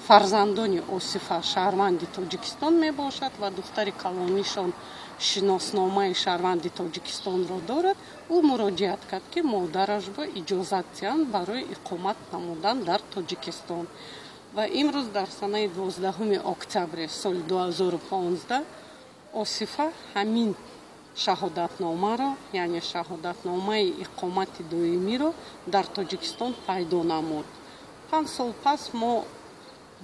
фарзандони Осифа шаҳрванди Тоҷикистон мебошад ва духтари калонишон шиносномаи шаҳрванди Тоҷикистонро дорад, ӯ муроҷиат кард ки модараш ба иҷозат диҳанд барои иқомат намудан дар Тоҷикистон. Ва имрӯз дар санаи 12 октябри соли 2015 Осифа ҳамин шаҳодатномаро, яъне шаҳодатномаи иқомати доимиро дар Тоҷикистон пайдо намуд. 5 сол пас мо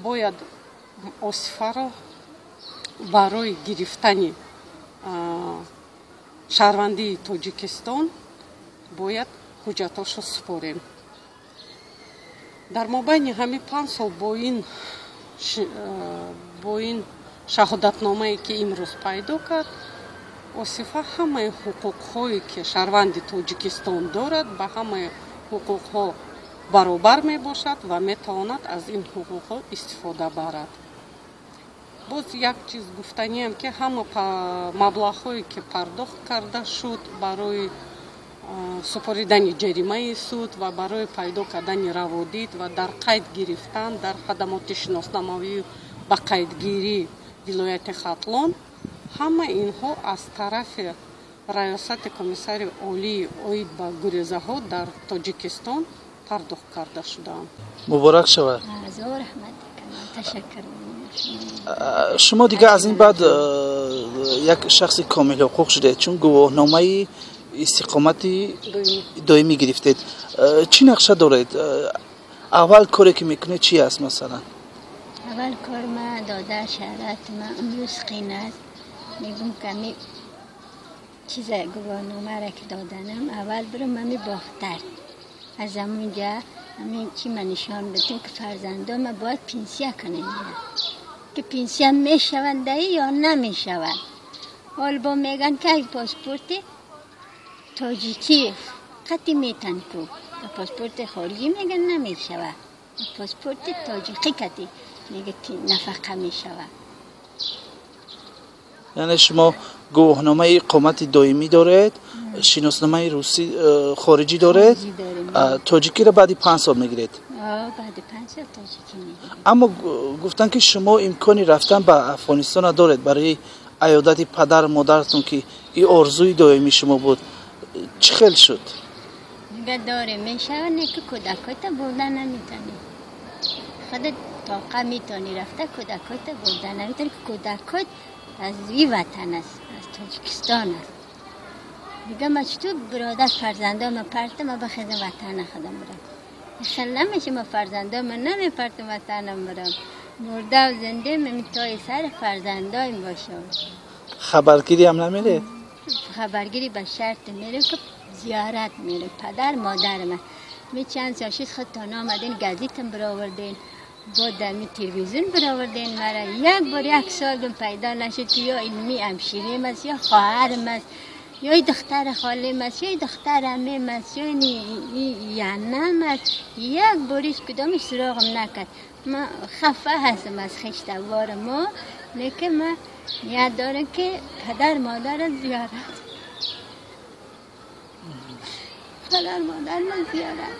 бояд Осифаро барои гирифтани шаҳрвандии Тоҷикистон бояд ҳуҷҷаташо супорем. дар мобайни ҳамин 5 сол бо ин шаҳодатномае ки имрӯз пайдо кард, Осифа ҳамаи ҳуқуқҳое ки шаҳрванди Тоҷикистон дорад ба ҳамаи ҳуқуқҳо баробар мебошад ва метавонад аз ин ҳуқуқҳо истифода барад. боз як чиз гуфтаниам ки ҳама маблағҳое ки пардохт карда шуд барои супоридани ҷаримаи суд ва барои пайдо кардани раводид ва дар қайд гирифтан дар хадамоти шиноснамавӣ ба қайдгирӣ вилояти Хатлон, ҳама инҳо аз тарафи раёсати комиссари олии оид ба гурезаҳо дар Тоҷикистон пардохт карда шуданд. муборак шавад. шумо дига аз ин баъд як шахси комил ҳуқуқ шудед, чун гувоҳномаи истиқомати доимӣ гирифтед. чӣ нақша доред? аввал коре ки мекунед чӣ аст? масалан аввал кор ма дода шаҳрат ма имрӯз қин аст, мегум ками чиза гувоҳномаро ки доданам аввал бирам ами бофтар аз амунҷа ами чӣ ма нишон битем ки фарзандома бояд пенсия канем ки пенсия мешаванд даи ё намешаванд. ҳол бо меган ки ай паспорти тоҷикӣ қатъи метан ку паспорти хориҷӣ меган намешавад, паспорти тоҷикӣ қатъи мега ки нафақа мешавад. яъне шумо гувоҳномаи иқомати доимӣ доред, шиносномаи русӣ хориҷӣ доред, тоҷикиро баъди 5 сол мегиред. баъди 5 сол тоҷикӣ мегиред. аммо гуфтанд ки шумо имкони рафтан ба Афғонистон доред барои аёдати падар модаратон ки ин орзуи доимӣ шумо буд. чӣ хел шуд? دیگه داره میشه نه که کودکات بردن نمیتونی خودت طاقه میتونی رفته کودکات بردن نمیتونی که کودکات از این وطن است از تاجیکستان است دیگه ما چطور برادر فرزندام پرتم ما بخیدم وطن خودم برم خلا میشه ما فرزندام نمیپرتم وطنم برم مرده و زنده میتای سر فرزندایم باشم خبرگیری هم نمیره؟ خبرگیری به شرط میره که زیارت میره پدر مادر من می چند ساشید خود تانا آمدین گازیتم برآوردین با دمی تلویزیون برآوردین مرا یک بار یک سال دم پیدا نشد که یا علمی همشیریم است یا خواهرم است یا دختر خالم است یا دختر عمیم است یا یعنم است یک باریش کدامش سراغم نکرد ما خفه هستم از خشتوار ما لیکن ما یاد دارم که پدر مادر زیارت پدر مادر من زیارت